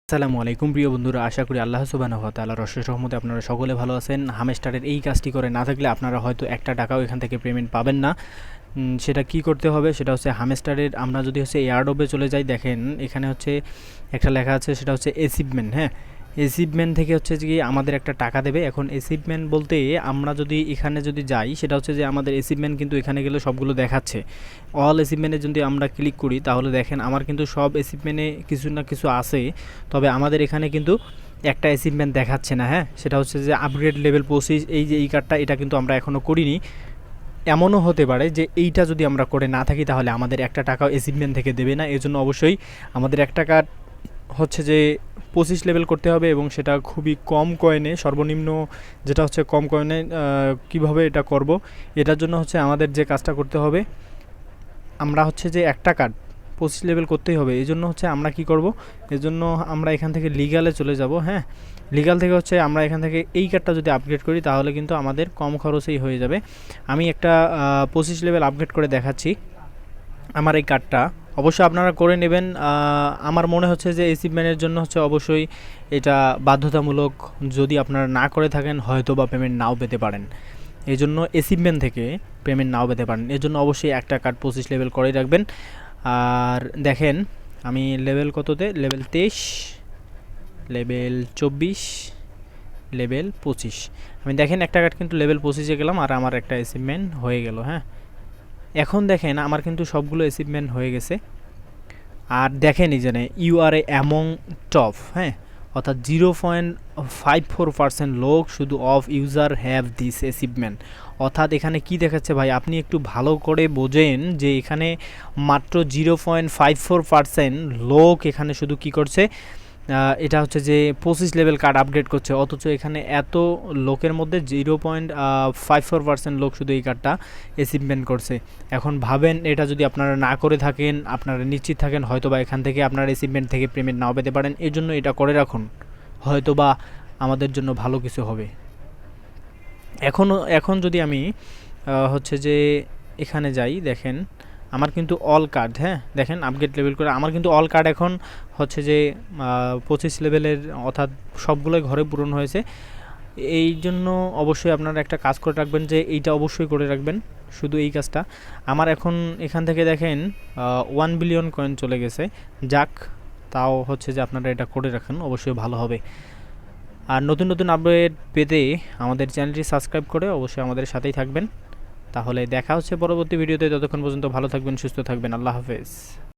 আসসালামু আলাইকুম প্রিয় বন্ধুরা, আশা করি আল্লাহ সুবহানাহু ওয়া তাআলার অশেষ রহমতে আপনারা সকলে ভালো আছেন। হামস্টারের এই কাজটি করে না থাকলে আপনারা হয়তো একটা টাকাও এখান থেকে পেমেন্ট পাবেন না। সেটা কি করতে হবে, সেটা হচ্ছে হামস্টারের আমরা যদি হচ্ছে এয়ারড্রপে চলে যাই, দেখেন এখানে হচ্ছে একটা লেখা আছে, সেটা হচ্ছে অ্যাচিভমেন্ট। হ্যাঁ, অ্যাচিভমেন্ট থেকে হচ্ছে যে কি আমাদের একটা টাকা দেবে। এখন অ্যাচিভমেন্ট বলতে আমরা যদি এখানে যদি যাই, সেটা হচ্ছে যে আমাদের অ্যাচিভমেন্ট কিন্তু এখানে গেলে সবগুলো দেখাচ্ছে। অল অ্যাচিভমেন্টে যদি আমরা ক্লিক করি তাহলে দেখেন আমার কিন্তু সব অ্যাচিভমেন্টে কিছু না কিছু আছে, তবে আমাদের এখানে কিন্তু একটা অ্যাচিভমেন্ট দেখাচ্ছে না। হ্যাঁ, সেটা হচ্ছে যে আপগ্রেড লেভেল 25, এই যে এই কার্ডটা, এটা কিন্তু আমরা এখনও করিনি। এমনও হতে পারে যে এইটা যদি আমরা করে না থাকি তাহলে আমাদের একটা টাকাও অ্যাচিভমেন্ট থেকে দেবে না। এজন্য অবশ্যই আমাদের একটা কার্ড হচ্ছে যে 25 লেভেল করতে হবে, এবং সেটা খুবই কম কয়েনে, সর্বনিম্ন যেটা হচ্ছে কম কয়েনে। কিভাবে এটা করব, এটার জন্য হচ্ছে আমাদের যে কাজটা করতে হবে, আমরা হচ্ছে যে একটা কার্ড 25 লেভেল করতেই হবে। এই জন্য হচ্ছে আমরা কি করব, এজন্য আমরা এখান থেকে লিগালে চলে যাব। হ্যাঁ, লিগাল থেকে হচ্ছে আমরা এখান থেকে এই কার্ডটা যদি আপগ্রেড করি তাহলে কিন্তু আমাদের কম খরচেই হয়ে যাবে। আমি একটা 25 লেভেল আপগ্রেড করে দেখাচ্ছি আমার এই কার্ডটা। অবশ্যই আপনারা করে নেবেন। আমার মনে হচ্ছে যে অ্যাচিভমেন্টের জন্য হচ্ছে অবশ্যই এটা বাধ্যতামূলক। যদি আপনারা না করে থাকেন হয়তো বা পেমেন্ট নাও পেতে পারেন। এই জন্য অ্যাচিভমেন্ট থেকে পেমেন্ট নাও পেতে পারেন। এর জন্য অবশ্যই একটা কার্ড 25 লেভেল করেই রাখবেন। আর দেখেন আমি লেভেল কততে, লেভেল 23, লেভেল 24, লেভেল 25। আমি দেখেন একটা কার্ড কিন্তু লেভেল 25-এ গেলাম আর আমার একটা অ্যাচিভমেন্ট হয়ে গেল। হ্যাঁ, এখন দেখেন আমার কিন্তু সবগুলো অ্যাচিভমেন্ট হয়ে গেছে। আর দেখেন এই জানে you are a among top. হ্যাঁ, অর্থাৎ 0.54% লোক শুধু of user have this achievement. অর্থাৎ এখানে কি দেখাচ্ছে ভাই, আপনি একটু ভালো করে বোঝেন যে এখানে মাত্র 0.54% লোক এখানে শুধু কি করছে, এটা হচ্ছে যে 25 লেভেল কার্ড আপগ্রেড করছে, অথচ এখানে এত লোকের মধ্যে 0.54% লোক শুধু এই কার্ডটা অ্যাচিভমেন্ট করছে। এখন ভাবেন, এটা যদি আপনারা না করে থাকেন, আপনারা নিশ্চিত থাকেন হয়তো বা এখান থেকে আপনার অ্যাচিভমেন্ট থেকে পেমেন্ট নাও পেতে পারেন। এর জন্য এটা করে রাখুন, হয়তো বা আমাদের জন্য ভালো কিছু হবে। এখন যদি আমি হচ্ছে যে এখানে যাই, দেখেন আমার কিন্তু অল কার্ড, হ্যাঁ দেখেন আপগ্রেড লেভেল করে আমার কিন্তু অল কার্ড এখন হচ্ছে যে 25 লেভেলের, অর্থাৎ সবগুলোই ঘরে পূরণ হয়েছে। এই জন্য অবশ্যই আপনারা একটা কাজ করে রাখবেন, যে এইটা অবশ্যই করে রাখবেন, শুধু এই কাজটা। আমার এখন এখান থেকে দেখেন 1 বিলিয়ন কয়েন চলে গেছে। যাক, তাও হচ্ছে যে আপনারা এটা করে রাখেন, অবশ্যই ভালো হবে। আর নতুন নতুন আপডেট পেতে আমাদের চ্যানেলটি সাবস্ক্রাইব করে অবশ্যই আমাদের সাথেই থাকবেন। তাহলে দেখা হচ্ছে পরবর্তী ভিডিওতে। ততক্ষণ পর্যন্ত ভালো থাকবেন, সুস্থ থাকবেন। আল্লাহ হাফেজ।